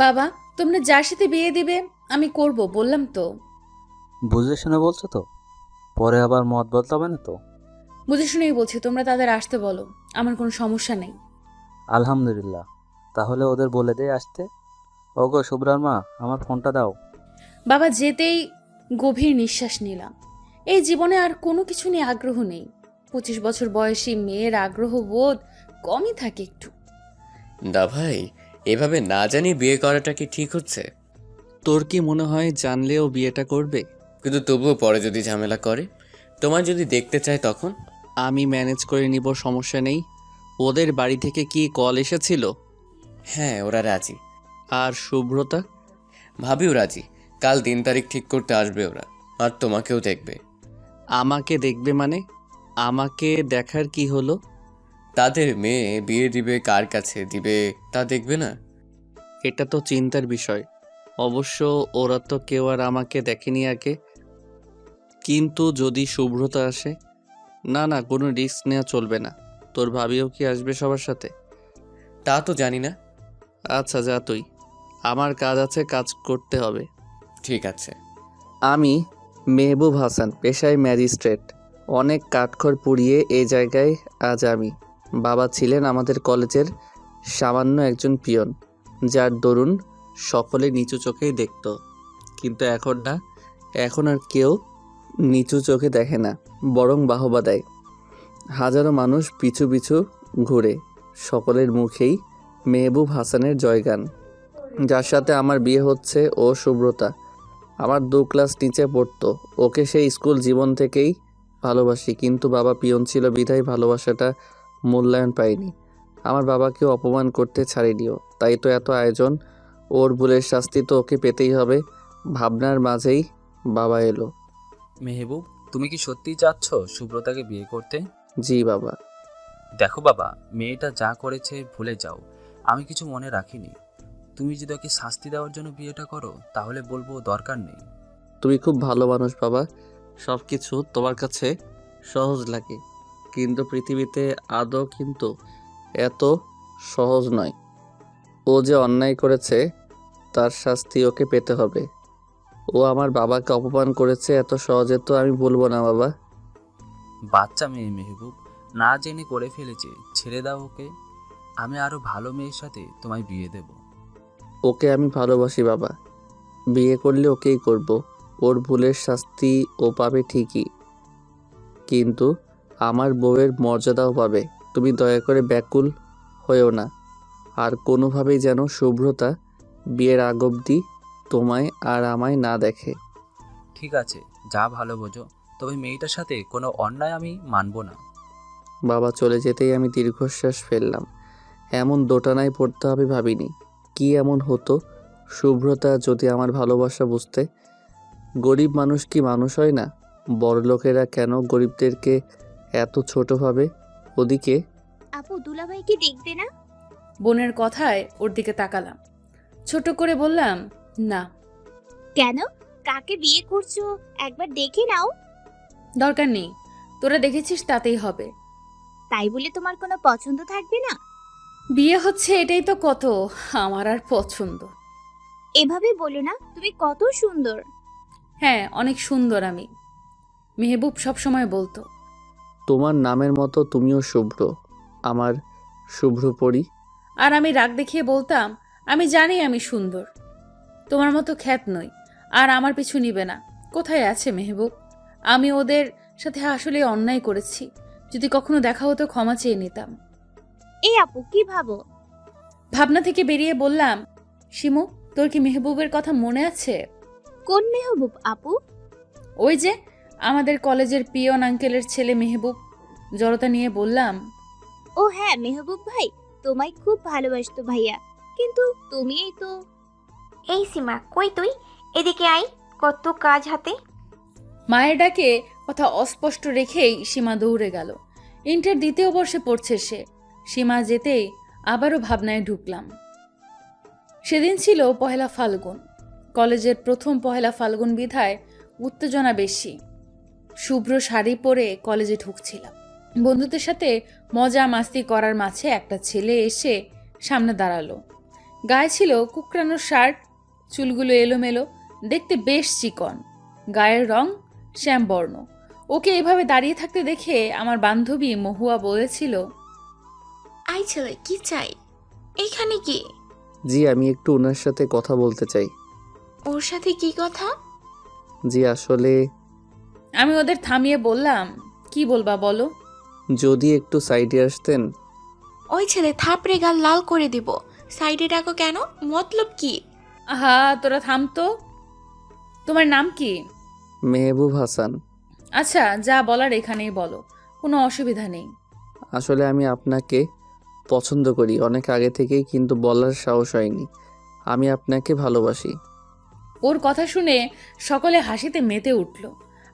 বাবা, তোমরা যার সাথে বিয়ে দিবে আমি করব, বললাম তো। বুঝে শুনে বলছো তো? পরে আবার মত বদলাবে না তো? বুঝে শুনেই বলছি, তোমরা তাদের আসতে বলো, আমার কোনো সমস্যা নেই। আলহামদুলিল্লাহ। তাহলে ওদের বলে দে আসতে। ওগো শুভ্রার মা, আমার ফোনটা দাও। বাবা যেতেই গভীর নিঃশ্বাস নিলাম। এই জীবনে আর কোনো কিছু নিয়ে আগ্রহ নেই। 25 বছর বয়সী মেয়ের আগ্রহ বোধ কমই থাকে একটু। দা ভাই, এভাবে না জানি বিয়ে করাটা কি ঠিক হচ্ছে? তোর কি মনে হয় জানলেও বিয়েটা করবে? কিন্তু তবুও পরে যদি ঝামেলা করে, তোমার যদি দেখতে চায় তখন? আমি ম্যানেজ করে নিব, সমস্যা নেই। ওদের বাড়ি থেকে কি কল এসেছিল? হ্যাঁ, ওরা রাজি। আর শুভ্রতা? ভাবিও রাজি। কাল দিন তারিখ ঠিক করতে আসবে ওরা, আর তোমাকেও দেখবে। আমাকে দেখবে মানে? আমাকে দেখার কি হলো? তাদের মেয়ে বিয়ে দিবে, কার কাছে দিবে তা দেখবে না? এটা তো চিন্তার বিষয়। অবশ্য ওরা তো কেউ আর আমাকে দেখেনি আগে। কিন্তু যদি শুভ্রতা আসে? না না, কোনো রিস্ক নেওয়া চলবে না। তোর ভাবিও কি আসবে সবার সাথে? তা তো জানি না। আচ্ছা যা তুই, আমার কাজ আছে, কাজ করতে হবে। ঠিক আছে। আমি মেহবুব হাসান, পেশায় ম্যাজিস্ট্রেট। অনেক কাঠখড় পুড়িয়ে এই জায়গায় আজ আমি। বাবা ছিলেন আমাদের কলেজের সামান্য একজন পিয়ন, যার দরুন সকলে নিচু চোখেই দেখত। কিন্তু এখন না, এখন আর কেউ নিচু চোখে দেখে না, বরং বাহবা দেয়। হাজারো মানুষ পিছু পিছু ঘুরে, সকলের মুখেই মেহবুব হাসানের জয়গান। যার সাথে আমার বিয়ে হচ্ছে ও শুভ্রতা, আমার 2 ক্লাস নিচে পড়তো। ওকে সেই স্কুল জীবন থেকেই ভালোবাসি, কিন্তু বাবা পিয়ন ছিল বিধায় ভালোবাসাটা মূল্যায়ন পাইনি। আমার বাবাকেও অপমান করতে ছাড়িনিও, তাই তো এত আয়োজন। ওর ভুলের শাস্তি তো ওকে পেতেই হবে। ভাবনার মাঝেই বাবা এলো। মেহবুব, তুমি কি সত্যিই চাচ্ছ সুব্রতাকে বিয়ে করতে? জি বাবা। দেখো বাবা, মেয়েটা যা করেছে ভুলে যাও, আমি কিছু মনে রাখিনি। তুমি যদি ওকে শাস্তি দেওয়ার জন্য বিয়েটা করো তাহলে বলবো দরকার নেই। তুমি খুব ভালো মানুষ বাবা, সব কিছু তোমার কাছে সহজ লাগে, কিন্তু পৃথিবীতে আদৌ কিন্তু এত সহজ নয়। ও যে অন্যায় করেছে তার শাস্তি ওকে পেতে হবে। ও আমার বাবাকে অপমান করেছে, এত সহজে তো আমি বলবো না বাবা। বাচ্চা মেয়ে মেহবুব, না জেনে করে ফেলেছে, ছেড়ে দাও ওকে। আমি আরো ভালো মেয়ের সাথে তোমায় বিয়ে দেব। ওকে আমি ভালোবাসি বাবা, বিয়ে করলে ওকেই করব। ওর ভুলের শাস্তি ও পাবে ঠিকই, কিন্তু আমার বউয়ের মর্যাদাও পাবে। তুমি দয়া করে ব্যাকুল হয়েও না, আর কোনোভাবেই যেন শুভ্রতা বিয়ের আগ অবধি তোমায় আর আমায় না দেখে। ঠিক আছে, যা ভালো বোঝো, তবে মেয়েটার সাথে কোনো অন্যায় আমি মানব না। বাবা চলে যেতেই আমি দীর্ঘশ্বাস ফেললাম। এমন দোটানায় পড়তে হবে ভাবিনি। কি এমন হতো শুভ্রতা যদি আমার ভালোবাসা বুঝতে? গরিব মানুষ কি মানুষ হয় না? বড়লোকেরা কেন গরিবদেরকে এত ছোট ভাবে? ওদিকে আপু দুলাভাইকে দেখবে না? বোনের কথায় ওর দিকে তাকালাম, ছোট করে বললাম, না। কেন? কাকে বিয়ে করছো একবার দেখে নাও। দরকার নেই, তোরা দেখেছিস তাতেই হবে। তাই বলে তোমার কোনো পছন্দ থাকবে না? বিয়ে হচ্ছে এটাই তো কত, আমার আর পছন্দ? এভাবে বলো না, তুমি কত সুন্দর। হ্যাঁ, অনেক সুন্দর আমি। মেহবুব সবসময় বলতো। তোমার নামের মতো তুমিও শুভ্র, আমার শুভ্র পরী। আর আমি রাগ দেখিয়ে বলতাম, আমি জানি আমি সুন্দর, তোমার মতো খ্যাত নই, আর আমার পিছু নিবে না। কোথায় আছে মেহবুব? আমি ওদের সাথে আসলে অন্যায় করেছি, যদি কখনো দেখা হতো ক্ষমা চেয়ে নিতাম। এই আপু কি ভাবো? ভাবনা থেকে বেরিয়ে বললাম, শিমু, তোর কি মেহবুবের কথা মনে আছে? কোন মেহবুব আপু? ওই যে আমাদের কলেজের পিয়ন আঙ্কেলের ছেলে মেহবুব। জড়তা নিয়ে বললাম। ও হ্যাঁ, মেহবুব ভাই তোমায় খুব ভালোবাসতো ভাইয়া, কিন্তু তুমি তো। এই সীমা, কই তুই? এদিকে আই, কত কাজ হাতে। মায়ের ডাকে কথা অস্পষ্ট রেখেই সীমা দৌড়ে গেল। ইন্টার 2য় বর্ষে পড়ছে সে। সীমা যেতেই আবারও ভাবনায় ঢুকলাম। সেদিন ছিল পহেলা ফাল্গুন, কলেজের প্রথম পহেলা ফাল্গুন বিধায় উত্তেজনা বেশি। শুভ্র শাড়ি পরে কলেজে ঢুকছিলাম। বন্ধুদের সাথে মজা মাস্তি করার মাঝে একটা ছেলে এসে সামনে দাঁড়ালো। গায়ে ছিল কুকরানো শার্ট, চুলগুলো এলোমেলো, দেখতে বেশ চিকন, গায়ের রং শ্যামবর্ণ। ওকে এভাবে দাঁড়িয়ে থাকতে দেখে আমার বান্ধবী মহুয়া বলেছিল, আই ছেলে কি চাই? এইখানে কি? জি, আমি একটু ওনার সাথে কথা বলতে চাই। ওর সাথে কি কথা? জি আসলে আমি ওদের থামিয়ে বললাম, কি বলবা বলো। যদি একটু সাইডে আসতেন। ওই ছেলে থাপড়ে গাল লাল করে দিব। সাইডে ডাকো কেন? মতলব কি? আহা তোরা থামতো। তোমার নাম কি? মেহবুব হাসান। আচ্ছা, যা বলার এখানেই বলো, কোনো অসুবিধা নেই। আসলে আমি আপনাকে পছন্দ করি অনেক আগে থেকেই, কিন্তু বলার সাহস হয়নি। আমি আপনাকে ভালোবাসি। ওর কথা শুনে সকলে হাসিতে মেতে উঠল।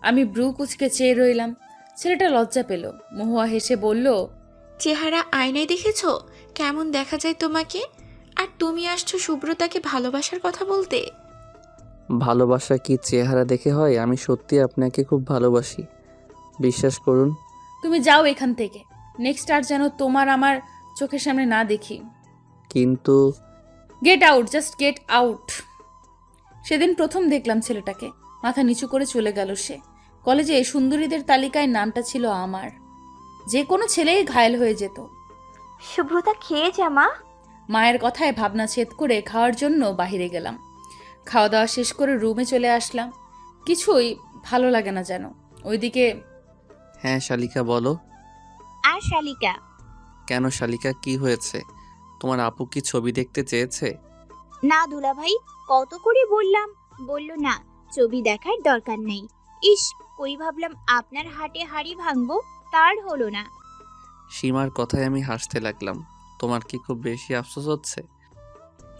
আমি ব্রু কুচকে চেয়ে রইলাম। ছেলেটা লজ্জা পেল। মহুয়া হেসে বলল, চেহারা আয়নায় দেখেছো কেমন দেখা যায় তোমাকে? আর তুমি আসছো সুব্রতাকে ভালোবাসার কথা বলতে? ভালোবাসা কি চেহারা দেখে হয়? আমি সত্যি আপনাকে খুব ভালোবাসি, বিশ্বাস করুন। তুমি যাও এখান থেকে। নেক্সট আর যেন তোমার আমার চোখের সামনে না দেখি। কিন্তু get out, just get out. সেদিন প্রথম দেখলাম ছেলেটাকে। মাথা নিচু করে চলে গেল সে। কলেজে সুন্দরীদের তালিকায় নামটা ছিল আমার। যে কোনো ছেলেই ঘায়েল হয়ে যেত। সুব্রতা খেয়ে যা মা। মায়ের কথায় ভাবনা ছেদ করে খাওয়ার জন্য বাইরে গেলাম। খাওয়া দাওয়া শেষ করে রুমে চলে আসলাম। কিছুই ভালো লাগে না যেন। ওইদিকে হ্যাঁ শালিকা বলো। আর শালিকা, কেন শালিকা, কি হয়েছে? তোমার আপু কি ছবি দেখতে চেয়েছে? না দুলাভাই, কত করে বললাম, বলল না, ছবি দেখার দরকার নেই। ইস, কই ভাবলাম আপনার হাটে হাড়ি ভাঙবো, তার হলো না। সীমার কথায় আমি হাসতে লাগলাম। তোমার কি খুব বেশি আফসোস হচ্ছে?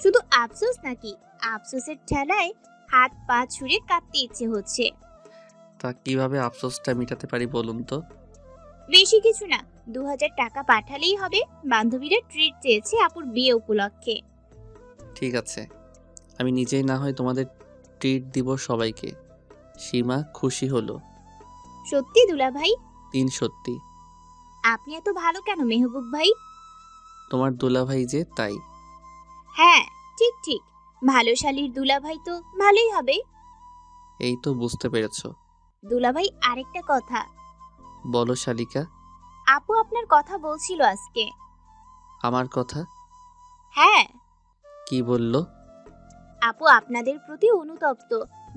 শুধু আফসোস নাকি, আফসোসের ঠেলায় হাত পা ছুঁড়ে কাঁদতে ইচ্ছে হচ্ছে। তা কিভাবে আফসোসটা মেটাতে পারি বলুন তো? বেশি কিছু না, 2000 টাকা পাঠালেই হবে। বান্ধবীরা ট্রিট চেয়েছে আপুর বিয়ে উপলক্ষে। ঠিক আছে, আমি নিজেই না হয় তোমাদের ট্রিট দিব সবাইকে। সীমা খুশি হলো। সত্যি দুলাভাই? সত্যি। আপনি এত ভালো কেন মেহবুব ভাই? তোমার দুলাভাই যে, তাই। হ্যাঁ, ঠিক ঠিক, ভালো শালীর দুলাভাই তো ভালোই হবে। এই তো বুঝতে পেরেছো। দুলাভাই আরেকটা কথা, বলো শালিকা। আপু আপনার কথা বলছিল আজকে। আমার কথা? হ্যাঁ, কি বললো? আপু আপনাদের প্রতি অনুতপ্ত,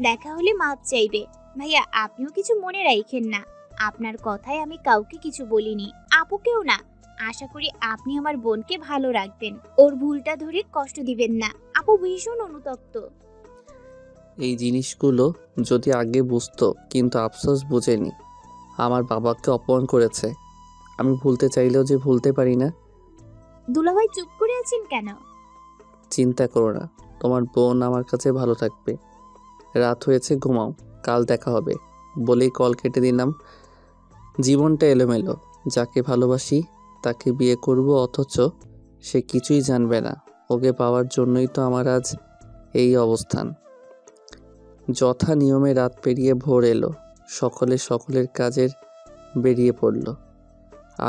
দেখা হলে মাপ চাইবে। ভাইয়া আপনিও কিছু মনে রাখেন না, আপনার কথায় আমি কাউকে কিছু বলিনি, আপুকেও না। আশা করি আপনি আমার বোনকে ভালো রাখবেন, ওর ভুলটা ধরে কষ্ট দিবেন না। আপু ভীষণ অনুতপ্ত। এই জিনিসগুলো যদি আগে বুঝতো, কিন্তু আফসোস বুঝেনি। আমার বাবাকে অপমান করেছে, আমি ভুলতে চাইলেও যে ভুলতে পারি না। দুলাভাই চুপ করে আছেন কেন? চিন্তা করো না, তোমার বোন আমার কাছে ভালো থাকবে। রাত হয়েছে, ঘুমাও, কাল দেখা হবে বলেই কল কেটে দিলাম। জীবনটা এলোমেলো। যাকে ভালোবাসি তাকে বিয়ে করব, অথচ সে কিছুই জানবে না। ওকে পাওয়ার জন্যই তো আমার আজ এই অবস্থান। যথা নিয়মে রাত পেরিয়ে ভোর এলো। সকলে সকলের কাজের বেরিয়ে পড়ল।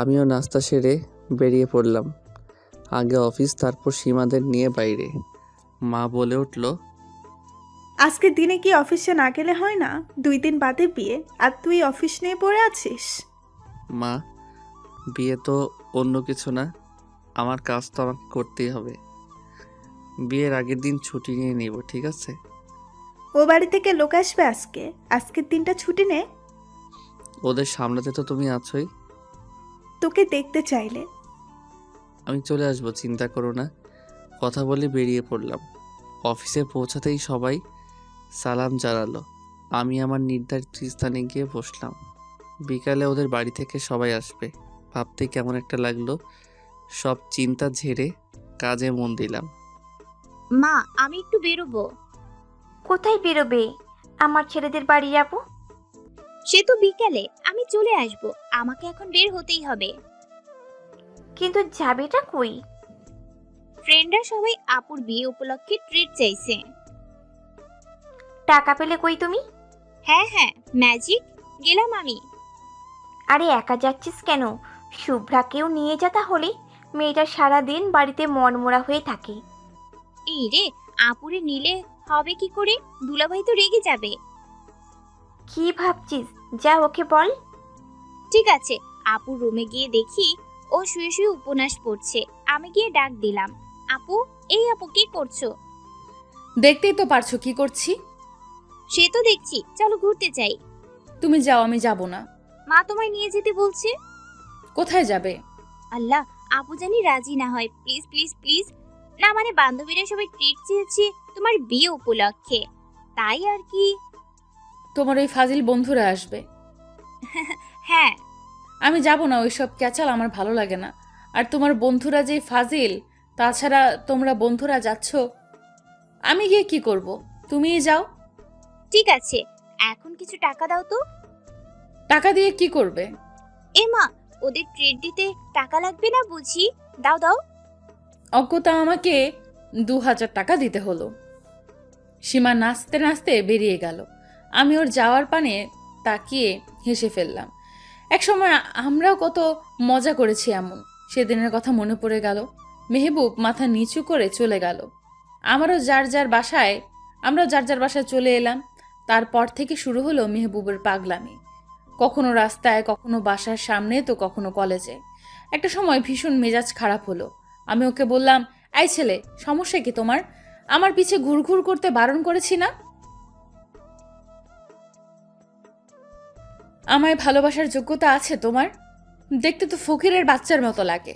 আমিও নাস্তা সেরে বেরিয়ে পড়লাম। আগে অফিস, তারপর সীমাদের নিয়ে বাইরে। মা বলে উঠল, আজকের দিনে কি অফিসে না গেলে হয় না? 2 দিন বাদে বিয়ে, আর তুই অফিস নিয়ে পড়ে আছিস? মা, বিয়ে তো অন্য কিছু না, আমার কাজ তো আমাকে করতেই হবে। বিয়ের আগের দিন ছুটি নিয়ে নিব, ঠিক আছে? ও বাড়ি থেকে লোক আসবে আজকে, আজকের দিনটা ছুটি নে। ওদের সামলাতে তো তুমি আছোই। তোকে দেখতে চাইলে। আমি চলে আসবো, চিন্তা করো না। কথা বলে বেরিয়ে পড়লাম। অফিসে পৌঁছাতেই সবাই সালাম জানালো। আমি আমার নির্ধারিত স্থানে গিয়ে বসলাম। বিকালে ওদের বাড়ি থেকে সবাই আসবে, ভাবতে কেমন একটা লাগলো। সব চিন্তা ঝেড়ে কাজে মন দিলাম। মা, আমি একটু বেরোবো। কোথায় বেরোবে? আমার ছেলেদের বাড়ি যাবো। সে তো বিকালে, আমি চলে আসবো, আমাকে এখন বের হতেই হবে। কিন্তু যাবেটা কই? ফ্রেন্ডরা সবাই আপুর বিয়ে উপলক্ষে ট্রিট চাইছে। টাকা পেলে কই তুমি? হ্যাঁ হ্যাঁ, ম্যাজিক, গেলাম আমি। আরে একা যাচ্ছিস কেন? শুভ্রাকেও নিয়ে যা তাহলে। মেয়েটা সারাদিন বাড়িতে মনমরা হয়ে থাকে। এই রে, আপুরে নিলে হবে কি করে? দুলাভাই তো রেগে যাবে। কি ভাবছিস? যা ওকে বল। ঠিক আছে, আপুর রুমে গিয়ে দেখি ও শুয়ে শুয়ে উপন্যাস পড়ছে। আমি গিয়ে ডাক দিলাম, আপু, এই আপু কি করছো? দেখতেই তো পারছো কি করছি। সে তো দেখছি, চলো ঘুরতে যাই। তুমি যাও, আমি যাব না। মা তোমায় নিয়ে যেতে বলছে। কোথায় যাবে? আল্লাহ, আপু জানি রাজি না হয়। Please please please. না মানে বান্ধবীরা সবাই ট্রিট চেয়েছে তোমার বিয়ে উপলক্ষে, তাই আর কি। তোমার ওই ফাজিল বন্ধুরা আসবে। হ্যাঁ। আমি যাব না, ওইসব ক্যাচাল আমার ভালো লাগে না। আর তোমার বন্ধুরা যে ফাজিল, তাছাড়া তোমরা বন্ধুরা যাচ্ছ, আমি গিয়ে কি করব? তুমিই যাও। ঠিক আছে, এখন কিছু টাকা দাও তো। টাকা দিয়ে কি করবে? এ মা, ওদের ট্রিট দিতে টাকা লাগবে না বুঝি? দাও দাও। অজ্ঞতা আমাকে 2000 টাকা দিতে হলো। সীমা নাচতে নাচতে বেরিয়ে গেল। আমি ওর যাওয়ার পানে তাকিয়ে হেসে ফেললাম। একসময় আমরাও কত মজা করেছি এমন। সেদিনের কথা মনে পড়ে গেল। মেহবুব মাথা নিচু করে চলে গেল। আমরাও যার যার বাসায় চলে এলাম। তারপর থেকে শুরু হলো মেহবুবের পাগলামি। কখনো রাস্তায়, কখনো বাসার সামনে, তো কখনো কলেজে। একটা সময় ভীষণ মেজাজ খারাপ হলো। আমি ওকে বললাম, এই ছেলে, সমস্যা কি তোমার? আমার পিছে ঘুরঘুর করতে বারণ করেছি না? আমায় ভালোবাসার যোগ্যতা আছে তোমার? দেখতে তো ফকিরের বাচ্চার মতো লাগে।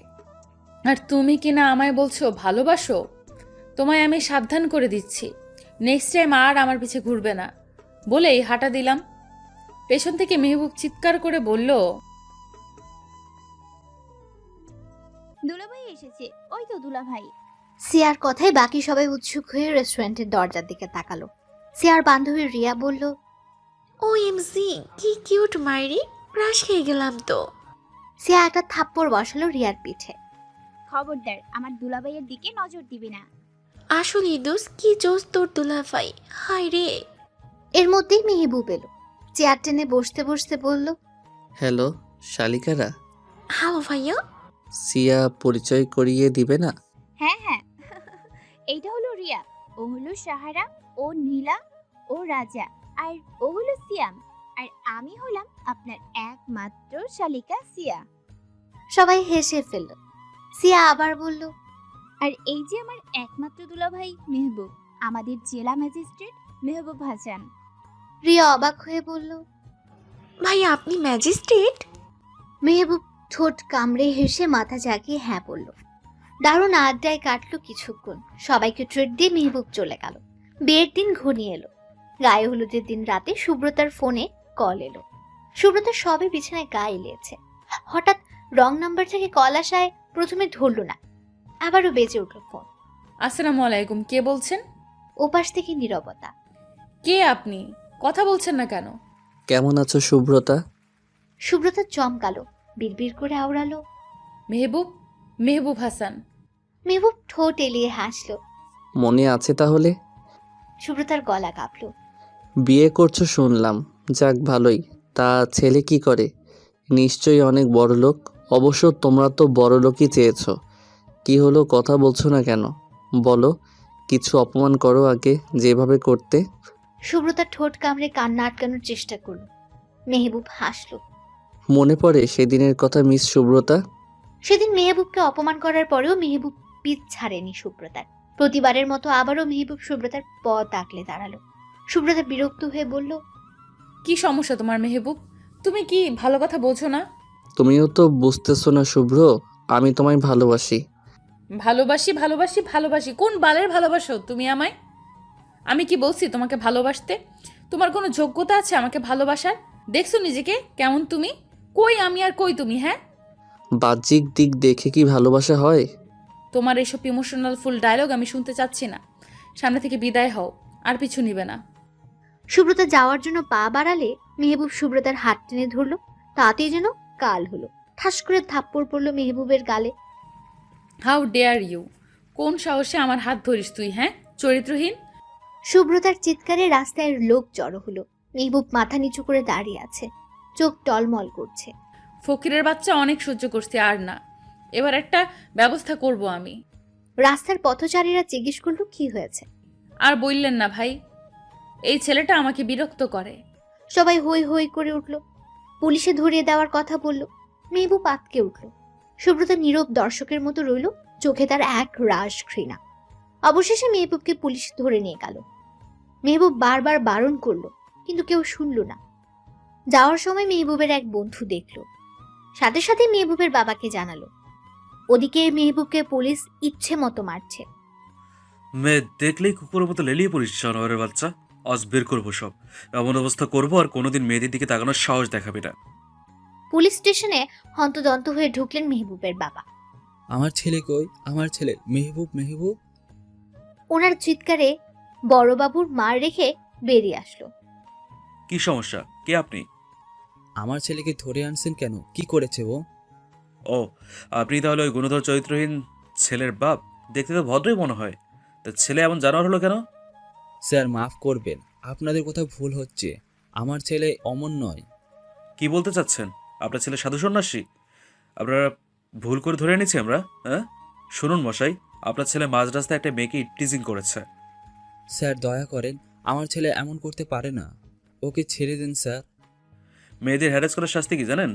আর তুমি কিনা আমায় বলছো ভালোবাসো? তোমায় আমি সাবধান করে দিচ্ছি, নেক্সট টাইম আর আমার পিছে ঘুরবে না। বলেই হাঁটা দিলাম। পেছন থেকে মেহবুব চিৎকার করে বলল, দুলাভাই এসেছে। ওই তো দুলাভাই। সিয়ার কথায় বাকি সবাই উৎসুক হয়ে রেস্টুরেন্টের দরজার দিকে তাকালো। সিয়ার বান্ধবী রিয়া বলল, ও এমসি, কি কিউট মাইরি, ক্রাশ খেয়ে গেলাম তো। সিয়া একটা থাপ্পড় বসালো রিয়ার পিঠে। খবরদার, আমার দুলাভাইয়ের দিকে নজর দিবি না। আসলে দোষ কি জোস তোর দুলাভাই, হায় রে। এর মধ্যেই মেহবুব এলো। চেয়ার টেনে বসতে বসতে বলল, হ্যালো শালিকারা, হ্যালো ভাইয়া। সিয়া পরিচয় করিয়ে দিবে না? হ্যাঁ হ্যাঁ, এইটা হলো রিয়া, ও হলো সাহারা, ও নীলা, ও রাজা, আর ও হলো সিয়াম, আর আমি হলাম আপনার একমাত্র শালিকা সিয়া। সবাই হেসে ফেলল। সিয়া আবার বলল, আর এই যে আমার একমাত্র দুলাভাই মেহবুব, আমাদের জেলা ম্যাজিস্ট্রেট মেহবুব হাসান। রিয়া অবাক হয়ে বলল, ভাইয়া আপনি ম্যাজিস্ট্রেট? মেহবুব ঠোঁট কামড়ে হেসে মাথা জাগিয়ে হ্যাঁ বলল। দারুণ আড্ডায় কাটলো কিছুক্ষণ। সবাইকে ট্রিট দিয়ে মেহবুব চলে গেল। বিয়ের দিন ঘনিয়ে এলো। গায়ে হলুদের দিন রাতে সুব্রতার ফোনে কল এলো। সুব্রতা সবে বিছানায় গা এলিয়েছে। হঠাৎ রং নাম্বার থেকে কল আসায় প্রথমে ধরল না, আবারও বেজে উঠল ফোন। আসসালামু আলাইকুম, কে বলছেন? ওপাশ থেকে নীরবতা। কে আপনি? কথা বলছেন না কেন? কেমন আছো সুব্রতা? সুব্রতা চমকালো, বিড়বিড় করে আওড়ালো, মেহবুব, মেহবুব হাসান। মেহবুব ঠোঁট এলিয়ে হাসলো। মনে আছে তাহলে? সুব্রতার গলা কাঁপলো। বিয়ে করছো শুনলাম, যাক ভালোই। তা ছেলে কি করে? নিশ্চয়ই অনেক বড় লোক। অবশ্য তোমরা তো বড় লোকই চেয়েছো। কি হলো, কথা বলছো না কেন? বলো, কিছু অপমান করো আগে, যেভাবে করতে। সুব্রতা ঠোঁট কামড়ে কান্না আটকানোর চেষ্টা করলো। মেহবুব হাসলো। মনে পড়ে সেদিনের কথা মিস সুব্রতা? সেদিন মেহবুবকে অপমান করার পরেও মেহবুব পিছ ছাড়েনি সুব্রতার। প্রতিবারের মতো আবারও মেহবুব সুব্রতার পথ আঁকলে দাঁড়ালো। সুব্রতা বিরক্ত হয়ে বলল, কি সমস্যা তোমার মেহবুব? তুমি কি ভালো কথা বোঝো না? তুমিও তো বুঝতেছো না শুভ্র, আমি তোমায় ভালোবাসি। ভালোবাসি ভালোবাসি ভালোবাসি? কোন বালের ভালোবাসো তুমি আমায়? আমি কি বলছি তোমাকে ভালোবাসতে? তোমার কোনো যোগ্যতা আছে আমাকে ভালোবাসার? দেখছো নিজেকে কেমন তুমি? কই আমি আর কই তুমি? হ্যাঁ, বাহ্যিক দিক দেখে কি ভালোবাসা হয়? তোমার এসব ইমোশনাল ফুল ডায়লগ আমি শুনতে চাচ্ছি না। সামনে থেকে বিদায় হও, আর পিছু নিবে না। সুব্রতা যাওয়ার জন্য পা বাড়ালে মেহবুব সুব্রতার হাত টেনে ধরলো। তাতেই যেন কাল হলো। ঠাস করে থাপ্পড় পড়লো মেহবুবের গালে। How dare you! কোন সাহসে আমার হাত ধরিস তুই? হ্যাঁ, চরিত্রহীন! সুব্রতার চিৎকারে রাস্তায় লোক জড়ো হলো। মেহবুব মাথা নিচু করে দাঁড়িয়ে আছে, চোখ টলমল করছে। ফকিরের বাচ্চা অনেক সহ্য করছে, আর না, এবার একটা ব্যবস্থা করব আমি। রাস্তার পথচারীরা জিজ্ঞেস করলো কি হয়েছে। আর বললেন না ভাই, এই ছেলেটা আমাকে বিরক্ত করে। সবাই হই হই করে উঠল। পুলিশে ধরিয়ে দেওয়ার কথা বলল। মেহবুব আতকে উঠল। সুব্রতা নীরব দর্শকের মতো রইল, চোখে তার এক রাশ ঘৃণা। অবশেষে মেহবুবকে পুলিশ ধরে নিয়ে গেল। মেহবুব বারবার বারণ করলো, কিন্তু কেউ শুনল না। যাওয়ার সময় মেহবুবের এক বন্ধু দেখল, সাথে সাথে মেহবুবের বাবাকে জানালো। ওদিকে মেহবুবকে পুলিশ ইচ্ছে মতো মারছে। মেয়ে দেখলেই কুকুরের মতো লেলিয়ে পড়িস জানোয়ারের বাচ্চা। আজ বের করবো সব, এমন অবস্থা করবো আর কোনোদিন মেয়েদের দিকে তাকানোর সাহস দেখাবি না। পুলিশ স্টেশনে হন্তদন্ত হয়ে ঢুকলেন মেহবুবের বাবা। আমার ছেলে কই? আমার ছেলে মেহবুব, মেহবুব। ওনার চিৎকারে বড়বাবুর মার রেখে বেরিয়ে আসলো। কি সমস্যা? কে আপনি? আমার ছেলেকে ধরে আনছেন কেন? কি করেছে ও? ও, আপনি তাহলে ওই গুণধর চরিত্রহীন ছেলের বাপ? দেখতে তো ভদ্রই মনে হয়, তা ছেলে এমন জানোয়ার হলো কেন? স্যার মাফ করবেন, আপনাদের কোথাও ভুল হচ্ছে। আমার ছেলে অমন নয়। কি বলতে চাচ্ছেন? আপনার ছেলে সাধু সন্ন্যাসী? আপনারা ভুল করে ধরে এনেছি আমরা? হ্যাঁ, শুনুন মশাই, আপনার ছেলে মাঝ রাস্তায় একটা মেয়েকে টিজিং করেছে। স্যার দয়া করেন, আমার ছেলে এমন করতে পারে না। ওকে ছেড়ে দিন স্যার। মেয়েদের হ্যারাস করার শাস্তি কি জানেন?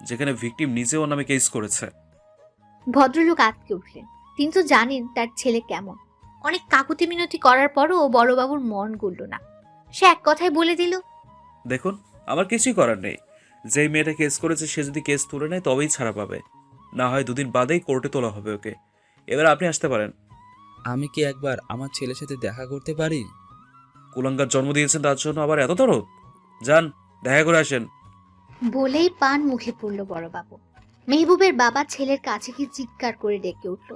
যেখানে ভিকটিম নিজে ওর নামে কেস করেছে। ভদ্রলোক আটকে উঠলেন। তিনি তো জানেন তার ছেলে কেমন। অনেক কাকুতি মিনতি করার পরও বড়বাবুর মন গড়ল না। সে এক কথায় বলে দিল, দেখুন, আমার কিছুই করার নেই। যেই মেয়েটা কেস করেছে সে যদি কেস তুলে নেয় তবেই ছাড়া পাবে, না হয় দুদিন বাদেই কোর্টে তোলা হবে ওকে। এবার আপনি আসতে পারেন। আমি কি একবার আমার ছেলের সাথে দেখা করতে পারি? কুলাঙ্গার জন্ম দিয়েছেন তার জন্য আবার এত তরদ? যান, দেখা করে আসেন। বলেই পান মুখে পড়ল বড়বাবু। মেহবুবের বাবা ছেলের কাছে কি চিৎকার করে ডেকে উঠল।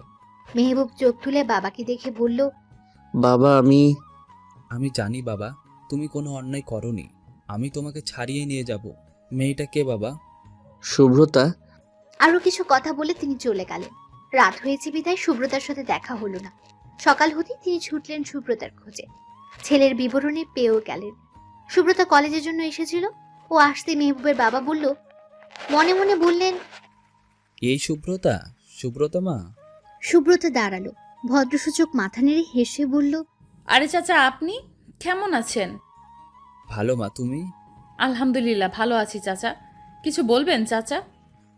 মেহবুব চোখ তুলে বাবাকে দেখে বলল, বাবা আমি জানি বাবা, তুমি কোনো অন্যায় করনি। আমি তোমাকে ছাড়িয়ে নিয়ে যাব। মেয়েটা কে বাবা? শুভ্রতা। আরো কিছু কথা বলে তিনি চলে গেলেন। রাত হয়েছে বিধায় সুব্রতার সাথে দেখা হলো না। সকাল হতেই তিনি ছুটলেন সুব্রতার খোঁজে। ছেলের বিবরণী পেয়েও গেলেন। সুব্রতা কলেজের জন্য এসেছিল। ও আসতে মেহবুবের বাবা বলল, মনে মনে বললেন, এই সুব্রতা? সুব্রতা মা? সুব্রতা দাঁড়ালো, ভদ্রসূচক মাথা নেড়ে হেসে বলল, আরে চাচা, আপনি কেমন আছেন? ভালো মা, তুমি? আলহামদুলিল্লাহ ভালো আছি চাচা। কিছু বলবেন চাচা?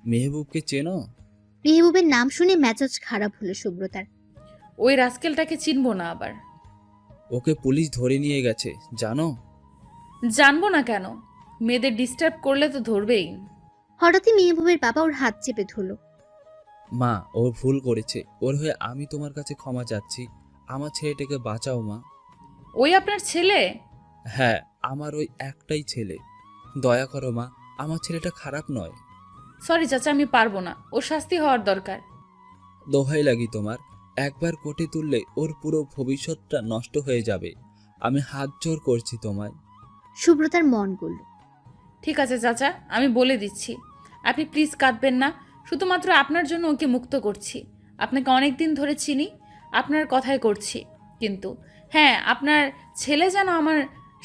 মেহবুবকে চেনো? মেহবুবের নাম শুনে মেজাজ খারাপ হলো সুব্রতার। ওই রাস্কেলটাকে চিনবো না আবার। ওকে পুলিশ ধরে নিয়ে গেছে, জানো? জানবো না কেন? মেয়েদের ডিস্টার্ব করলে তো ধরবেই। হঠাৎই মেহবুবের বাবা ওর হাত চেপে ধরল। মা, ও ভুল করেছে। ওর হয়ে আমি তোমার কাছে ক্ষমা চাচ্ছি। আমার ছেলেটাকে বাঁচাও মা। ওই আপনার ছেলে? হ্যাঁ, আমার ওই একটাই ছেলে। দয়া করো মা, আমার ছেলেটা খারাপ নয়। সরি চাচা, আমি পারবো না। ওর শাস্তি হওয়ার দরকার। দোহাই লাগি তোমার, একবার কোর্টে তুললে ওর পুরো ভবিষ্যৎটা নষ্ট হয়ে যাবে। আমি হাত জোর করছি তোমায়। সুব্রতার মন গড়ল। ঠিক আছে চাচা, আমি বলে দিচ্ছি। আপনি প্লিজ কাঁদবেন না। শুধুমাত্র আপনার জন্য ওকে মুক্ত করছি। আপনাকে অনেক দিন ধরে চিনি, আপনার কথাই করছি। কিন্তু হ্যাঁ, আপনার ছেলে যেন আমার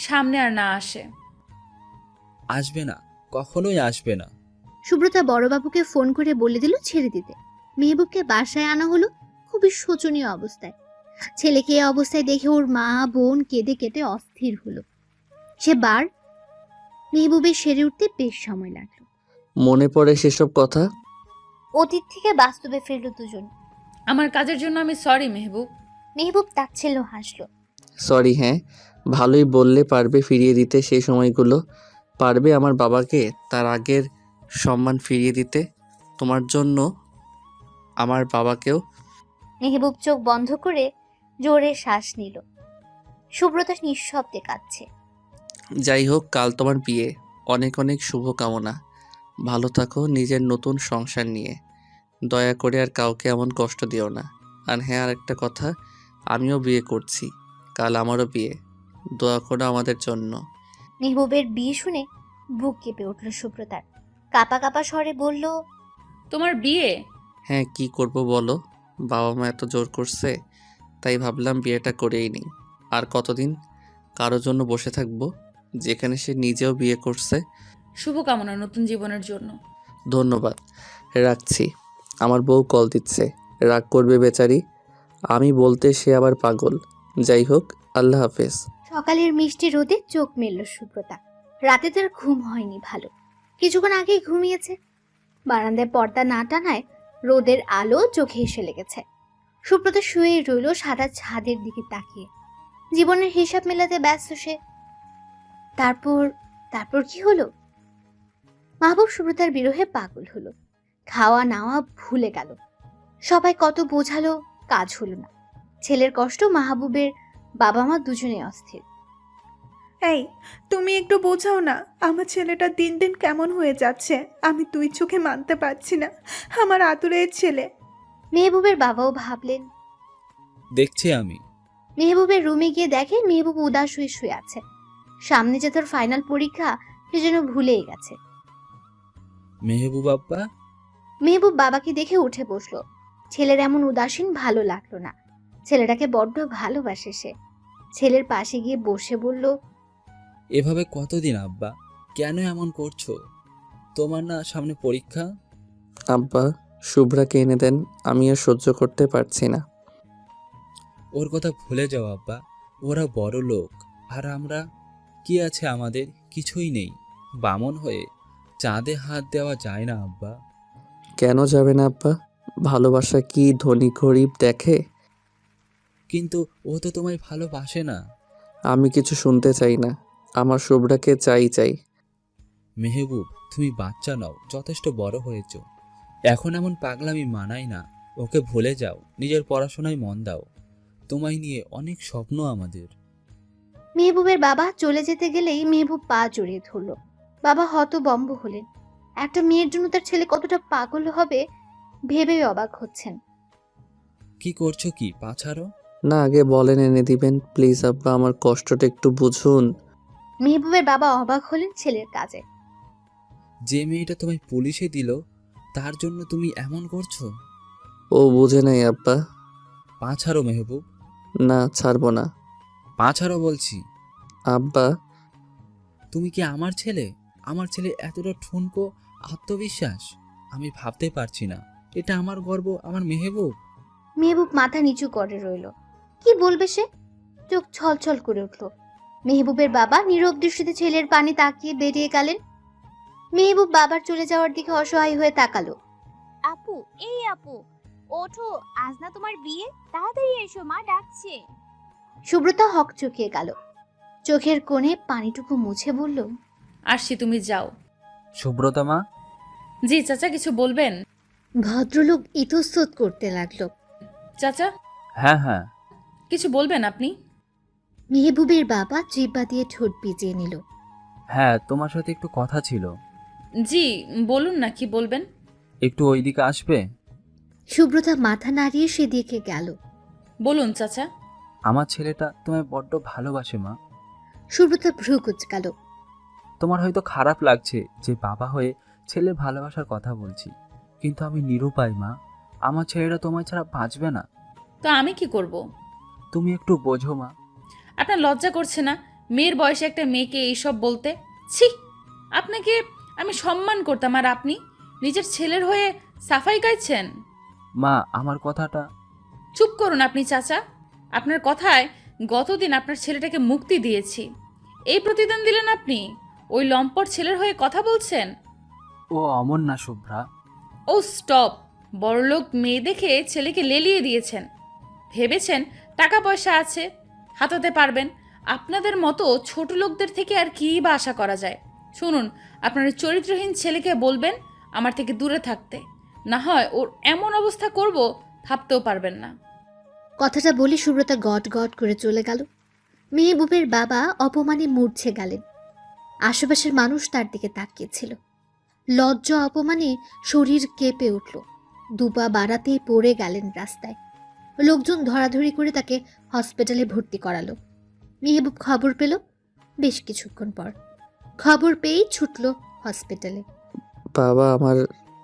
সামনে আর না আসে। আসবে না, কখনোই আসবে না। সুব্রতা বড়বাবুকে ফোন করে বলে দিল ছেড়ে দিতে। মেহবুবকে বাসায় আনা হলো খুবই শোচনীয় অবস্থায়। ছেলেকে এই অবস্থায় দেখে ওর মা বোন কেঁদে কেটে অস্থির হলো। সে বার মেহবুবের সেরে উঠতে বেশ সময় লাগলো। মনে পড়ে সেসব কথা? অতীত থেকে বাস্তবে ফিরল দুজন। আমার কাজের জন্য আমি সরি মেহবুব। মেহবুব তাচ্ছিল্য হাসলো। সরি? হ্যাঁ, ভালোই বললে। পারবে ফিরিয়ে দিতে সেই সময়গুলো? পারবে আমার বাবাকে তার আগের সম্মান ফিরিয়ে দিতে? তোমার জন্য আমার বাবাকেও। মেহবুব চোখ বন্ধ করে জোরে শ্বাস নিল। সুব্রতা নিঃশব্দে কাঁদছে। যাই হোক, কাল তোমার বিয়ে। অনেক অনেক শুভকামনা। ভালো থাকো নিজের নতুন সংসার নিয়ে। দয়া করে আর কাউকে এমন কষ্ট দিও না। আর হ্যাঁ, আর একটা কথা, আমিও বিয়ে করছি। কাল আমারও বিয়ে। দোয়া করো আমাদের জন্য। মেহবুবের বিয়ে শুনে বুক কেঁপে উঠল সুব্রতার। কাপা কাপা স্বরে বলল, তোমার বিয়ে? হ্যাঁ, কি করব বলো? বাবা মা এত জোর করছে, তাই ভাবলাম বিয়েটা করেই নিই। আর কতদিন কারো জন্য বসে থাকবো, যেখানে সে নিজেও বিয়ে করছে। শুভকামনা নতুন জীবনের জন্য। ধন্যবাদ, রাখছি। আমার বউ কল দিচ্ছে। রাগ করবে বেচারি। আমি বলতে সে আবার পাগল। যাই হোক, আল্লাহ হাফেজ। সকালের মিষ্টি রোদে চোখ মেলল সুব্রতা। রাতে তার ঘুম হয়নি ভালো, কিছুক্ষণ আগেই ঘুমিয়েছে। বারান্দায় পর্দা না টানায় রোদের আলো চোখে এসে লেগেছে। সুব্রতা শুয়ে রইল সাদা ছাদের দিকে তাকিয়ে। জীবনের হিসাব মেলাতে ব্যস্ত সে। তারপর তারপর কি হলো? মাহবুব সুব্রতার বিরহে পাগল হলো। খাওয়া নাওয়া ভুলে গেল। সবাই কত বোঝালো, কাজ হলো না। ছেলের কষ্ট মাহবুবের বাবা মা দুজনে অস্থির। এই, তুমি একটু বোঝাও না, আমার ছেলেটা দিন দিন কেমন হয়ে যাচ্ছে। আমি দুই চোখে মানতে পারছি না, আমার আদুরের ছেলে। মেহবুবের বাবাও ভাবলেন। দেখছি আমি। মেহবুবের রুমে গিয়ে দেখে মেহবুব উদাস হয়ে শুয়ে আছে। সামনে যে তোর ফাইনাল পরীক্ষা সেজন্য ভুলেই গেছে। মেহবুব আব্বা। মেহবুব বাবাকে দেখে উঠে বসলো। ছেলের এমন উদাসীন ভালো লাগলো না। ছেলেটাকে বড্ড ভালোবাসে সে। ছেলের পাশে গিয়ে বসে বলল, এভাবে কতদিন আব্বা? কেন এমন করছো? তোমার না সামনে পরীক্ষা? আব্বা, শুভ্রাকে এনে দেন, আমি আর সহ্য করতে পারছি না। ওর কথা ভুলে যাও আব্বা। ওরা বড় লোক, আর আমরা কি আছে আমাদের? কিছুই নেই। বামন হয়ে চাঁদে হাত দেওয়া যায় না আব্বা। কেন যাবে না আব্বা? ভালোবাসা কি ধনী গরিব দেখে? কিন্তু ও তো তোমায় ভালোবাসে না। আমি কিছু শুনতে চাই না, আমার শুভ্রাকে চাই। মেহবুব, তুমি বাচ্চা নও, যথেষ্ট বড় হয়েছ। এখন এমন পাগলামি মানাই না। ওকে ভুলে যাও, নিজের পড়াশোনায় মন দাও। তোমায় নিয়ে অনেক স্বপ্ন আমাদের। মেহবুবের বাবা চলে যেতে গেলেই মেহবুব পা জড়িয়ে ধরল। বাবা হতবম্ব হলেন। একটা মেয়ের জন্য তার ছেলে কতটা পাগল হবে ভেবেই অবাক হচ্ছেন। কি করছো কি? পা ছাড়ো। না, আগে বলেন এনে দিবেন প্লিজ আব্বা, আমার কষ্টটা একটু বুঝুন। মেহবুবের বাবা অবাক হলেন ছেলের কাজে। যে মেয়েটা তোমায় পুলিশে দিল, তার জন্য তুমি এমন করছো? ও বুঝে নাই আব্বা। পা ছাড়ো মেহবুব। না, ছাড়বো না। পা ছাড়ো বলছি। আব্বা, তুমি কি আমার ছেলে? আমার ছেলে এতটা ঠুনকো আত্মবিশ্বাস আমি ভাবতে পারছি না। এটা আমার গর্ব, আমার মেহবুব। মেহবুব মাথা নিচু করে রইল। কি বলবে সে? চোখ ছলছল করে উঠল। মেহবুবের বাবা নীরব দৃষ্টিতে ছেলের পানি তাকিয়ে বেরিয়ে গেলেন। মেহবুব বাবার চলে যাওয়ার দিকে অসহায় হয়ে তাকালো। আপু, এই আপু, ওঠো, আজ না তোমার বিয়ে, তাড়াতাড়ি এসো, মা ডাকছে। সুব্রতা হকচকিয়ে গেল। চোখের কোণে পানিটুকু মুছে বলল, আসছি, তুমি যাও। সুব্রতা মা। জি চাচা, কিছু বলবেন? ভদ্রলোক ইতস্তত করতে লাগলো। চাচা, হ্যাঁ। কিছু বলবেন আপনি? মেহবুবের বাবা জিহ্বা দিয়ে ঠোঁট ভিজিয়ে নিল। হ্যাঁ, তোমার সাথে একটু কথা ছিল। জি বলুন না, কি বলবেন? একটু ওইদিকে আসবে? সুব্রতা মাথা নাড়িয়ে সেদিকে গেল। বলুন চাচা। আমার ছেলেটা তোমায় বড্ড ভালোবাসে মা। সুব্রতা ভ্রু কুঁচকাল। তোমার হয়তো খারাপ লাগছে যে বাবা হয়ে ছেলের ভালোবাসার কথা বলছি, কিন্তু আমি নিরুপায় মা। আমার ছেলেটা তোমায় ছাড়া বাঁচবে না। তো আমি কি করব? তুমি একটু বোঝো মা। আপনার লজ্জা করছে না মেয়ের বয়সে একটা মেয়েকে এইসব বলতে? ছি, আপনাকে আমি সম্মান করতাম, আর আপনি নিজের ছেলের হয়ে সাফাই গাইছেন। মা, আমার কথাটা। চুপ করুন আপনি চাচা। আপনার কথায় গতদিন আপনার ছেলেটাকে মুক্তি দিয়েছি, এই প্রতিদান দিলেন আপনি? ওই লম্পট ছেলের হয়ে কথা বলছেন? ও অমর না শুভ্রা। ও স্টপ! বড়লোক মেয়ে দেখে ছেলেকে লেলিয়ে দিয়েছেন। ভেবেছেন টাকা পয়সা আছে, হাতাতে পারবেন। আপনাদের মতো ছোট লোকদের থেকে আর কী বা আশা করা যায়? শুনুন, আপনার চরিত্রহীন ছেলেকে বলবেন আমার থেকে দূরে থাকতে, না হয় ওর এমন অবস্থা করব ভাবতেও পারবেন না। কথাটা বলে সুব্রতা গট গট করে চলে গেল। মেহবুবের বাবা অপমানে মূর্ছে গেলেন। আশেপাশের মানুষ তার দিকে তাকিয়েছিল। লজ্জা অপমানে শরীর কেঁপে উঠল। দুপা বাড়াতেই পড়ে গেলেন রাস্তায়। লোকজন ধরাধরি করে তাকে হসপিটালে ভর্তি করালো। মেহবুব খবর পেল বেশ কিছুক্ষণ পর। খবর পেয়েই ছুটল হসপিটালে। বাবা, আমার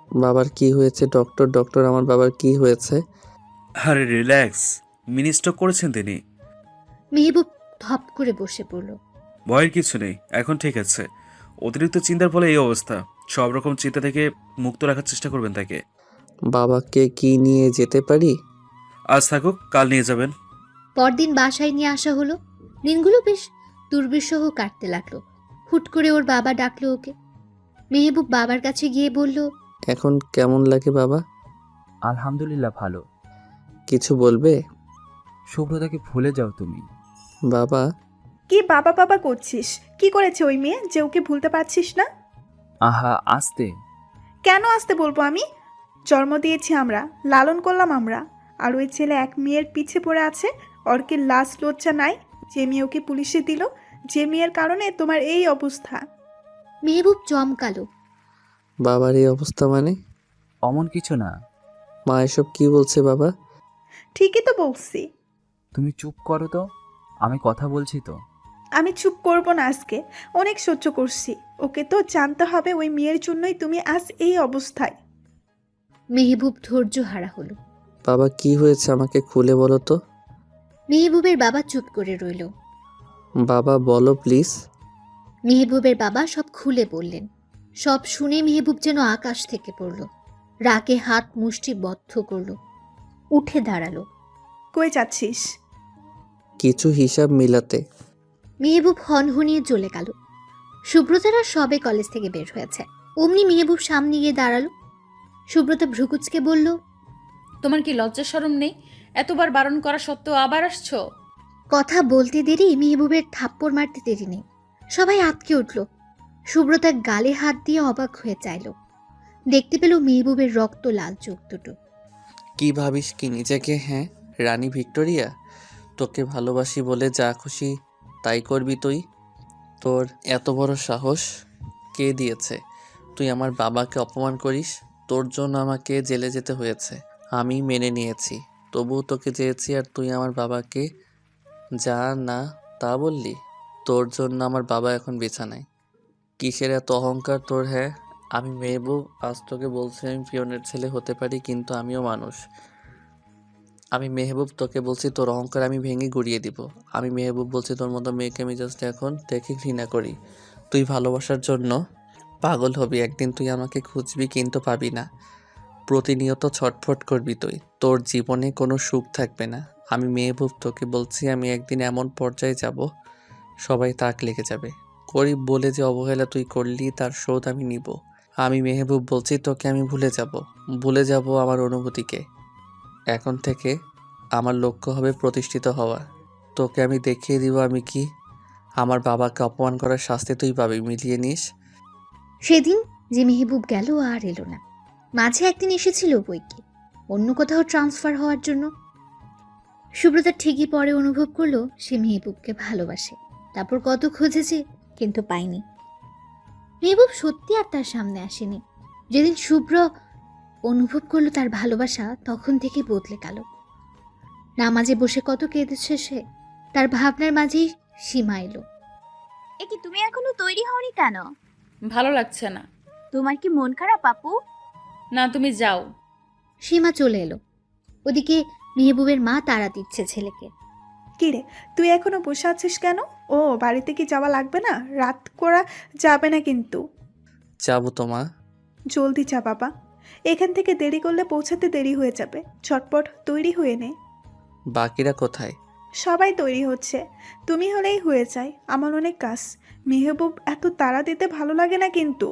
বাবার কি হয়েছে? ডক্টর, আমার বাবার কি হয়েছে? আরে রিল্যাক্স, মিনি স্ট্রোক করেছেন তিনি। মেহবুব ধপ করে বসে পড়ল। ভয়ের কিছু নেই, এখন ঠিক আছে। অতিরিক্ত চিন্তার ফলে এই অবস্থা। সব রকম চিন্তা থেকে মুক্ত রাখার চেষ্টা করবেন তাকে। বাবাকে কি নিয়ে যেতে পারি? আজ থাকুক, কাল নিয়ে যাবেন। পরদিন বাসায় নিয়ে আসা হলো। দিনগুলো বেশ দুর্বিষহ কাটতে লাগলো। হুট করে ওর বাবা ডাকলো ওকে। মেহবুব বাবার কাছে গিয়ে বলল, এখন কেমন লাগে বাবা? আলহামদুলিল্লাহ ভালো। কিছু বলবে? শুভ্রতাকে ভুলে যাও তুমি। বাবা, কি বাবা বাবা করছিস? কি করেছে ওই মেয়ে যে ওকে ভুলতে পারছিস না? আহা আস্তে। কেন আসতে বলবো আমি? জন্ম দিয়েছি আমরা, লালন করলাম আমরা, আর ওই ছেলে এক মেয়ের পিছে পড়ে আছে। ওর কি লাজ লজ্জা নাই? যে মেয়ে ওকে পুলিশে দিল, যে মেয়ের কারণে তোমার এই অবস্থা। মেহবুব চমকালো। বাবার এই অবস্থা মানে? অমন কিছু না। মা এসব কি বলছে বাবা? ঠিকই তো বলছি। তুমি চুপ করো তো, আমি কথা বলছি তো। আমি চুপ করব না আজকে, অনেক সহ্য করছি। ওকে তো জানতে হবে ওই মেয়ের জন্যই তুমি আজ এই অবস্থায়। মেহবুব ধৈর্য হারা হলো। বাবা কি হয়েছে আমাকে খুলে বলো তো। মেহবুবের বাবা চুপ করে রইল। বাবা বলো প্লিজ। মেহবুবের বাবা সব খুলে বললেন। সব শুনে মেহবুব যেন আকাশ থেকে পড়ল। রাগে হাত মুষ্টি বদ্ধ করল। উঠে দাঁড়ালো। কই যাচ্ছিস? কিছু হিসাব মিলাতে। মেহবুব হনহনিয়ে চলে গেল। সুব্রতারা সবে কলেজ থেকে বের হয়েছে। অমনি মেহবুব সামনে গিয়ে দাঁড়ালো। সুব্রতা ভ্রুকুচকে বলল, তোমার কি লজ্জা শরম নেই? এতবার বারণ করা সত্ত্বেও আবার আসছো? কথা বলতে দেরি মেহবুবের থাপ্পড় মারতে দেরি নেই। সবাই আঁতকে উঠল। সুব্রতা গালে হাত দিয়ে অবাক হয়ে চাইল। দেখতে পেল মেহবুবের রক্ত লাল চোখ দুটো। কি ভাবিস কি নিজেকে? হ্যাঁ, রানী ভিক্টোরিয়া? তোকে ভালোবাসি বলে যা খুশি তাই করবি তুই? তোর এত বড় সাহস কে দিয়েছে? তুই আমার বাবাকে অপমান করিস। তোর জন্য আমাকে জেলে যেতে হয়েছে, আমি মেনে নিয়েছি। তবুও তোকে চেয়েছি আর তুই আমার বাবাকে যা না তা বললি। তোর জন্য আমার বাবা এখন বিছানায়। কিসের এত অহংকার তোর? হ্যাঁ, আমি মেহবুব, আজ তোকে বলছি আমি পিয়নের ছেলে হতে পারি, কিন্তু আমিও মানুষ। আমি মেহবুব, তোকে বলছি তোর অহংকার আমি ভেঙে গুড়িয়ে দিব। আমি মেহবুব বলছি, তোর মতো মেয়েকে আমি জাস্ট এখন দেখে ঘৃণা করি। তুই ভালোবাসার জন্য পাগল হবি, একদিন তুই আমাকে খুঁজবি কিন্তু পাবি না। প্রতিনিয়ত ছটফট করবি তুই, তোর জীবনে কোনো সুখ থাকবে না। আমি মেহবুব, তোকে বলছি আমি একদিন এমন পর্যায়ে যাব সবাই তাক লেগে যাবে। গরিব বলে যে অবহেলা তুই করলি তার শোধ আমি নিব। আমি মেহবুব বলছি, তোকে আমি ভুলে যাব আমার অনুভূতিকে। এখন থেকে আমার লক্ষ্য হবে প্রতিষ্ঠিত হওয়া। তোকে আমি দেখিয়ে দিব আমি কি। আমার বাবাকে অপমান করার শাস্তি তুই পাবি, মিলিয়ে নিস। সেদিন যে মেহবুব গেল আর এলো না। মাঝে একদিন এসেছিল বইকি, অন্য কোথাও ট্রান্সফার হওয়ার জন্য। সুব্রতা ঠিকই পরে অনুভব করলো সে মেহবুবকে ভালোবাসে। তারপর কত খুঁজেছে কিন্তু পায়নি। মেহবুব সত্যি আর তার সামনে আসেনি। যেদিন শুভ্র অনুভব করলো তার ভালোবাসা, তখন থেকে বদলে গেল। নামাজে বসে কত কেঁদেছে সে। তার ভাবনার মাঝেই সীমা এলো। এ কি তুমি এখনো তৈরি হওনি কেন? ভালো লাগছে না। তোমার কি মন খারাপ আপু? না, তুমি যাও। সীমা চলে এলো। ওদিকে মেহবুবের মা তাড়া দিচ্ছে ছেলেকে। কিরে, তুই এখনো বসে আছিস কেন? ও, বাড়িতে কি যাওয়া লাগবে না? রাত করা যাবে না কিন্তু। যাবো তো মা। জলদি যা বাবা, এখান থেকে দেরি করলে পৌঁছাতে দেরি হয়ে যাবে। ঝটপট তৈরি হয়ে নে। বাকিরা কোথায়? সবাই তৈরি হচ্ছে, তুমি হলেই হয়ে যায়। আমার অনেক কাজ। মেহবুব, এত তাড়া দিতে ভালো লাগে না কিন্তু।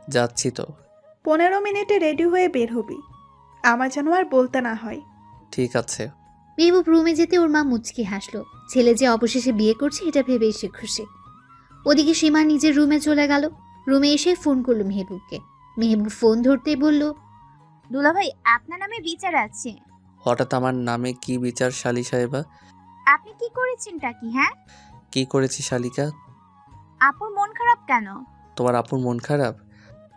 যাচ্ছি তো। 15 মিনিটে রেডি হয়ে বের হবি, আমার যেন আর বলতে না হয়। ঠিক আছে। মেহবুব রুমে যেতে ওর মা মুচকি হাসলো। ছেলে যে অবশেষে বিয়ে করছে এটা ভেবেই সে খুশি। ওদিকে সীমা নিজের রুমে চলে গেল। রুমে এসে ফোন করলো মেহবুবকে। মেহবুব ফোন ধরতেই বলল, দুলাভাই, আপনার নামে বিচার আছে। হঠাৎ আমার নামে কি বিচার শালি সাহেবা? আপনি কি করেছেনটা কি? হ্যাঁ, কি করেছি শালিকা? আপুর মন খারাপ কেন? তোমার আপুর মন খারাপ?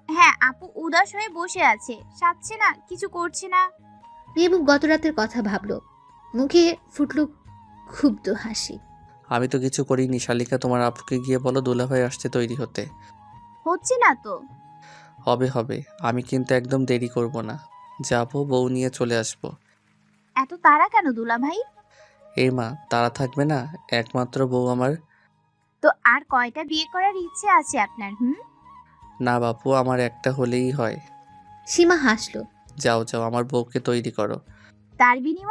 হ্যাঁ, আপু উদাস হয়ে বসে আছে, সাজছে না, কিছু করছে না। মেহবুব গত রাতের কথা ভাবলো। মুখে ফুটলো ক্ষুব্ধ হাসি। আমি তো কিছু করিনি শালিকা। তোমার আপুকে গিয়ে বলো দুলাভাই আসছে তৈরি হতে। হচ্ছে না তো। হবে, আমি কিন্তু একদম দেরি করব না। যাবো, বউ নিয়ে চলে আসবো। এত তাড়া কেন দুলাভাই? এই মা, তারা থাকবে না? একমাত্র বউ আমার। তো আর কয়টা বিয়ে করার ইচ্ছে আছে আপনার? না বাপু, আমার একটা হলেই হয়। সীমা হাসলো। যাও, আমার বউকে তৈরি করো। তার বিনিময়ে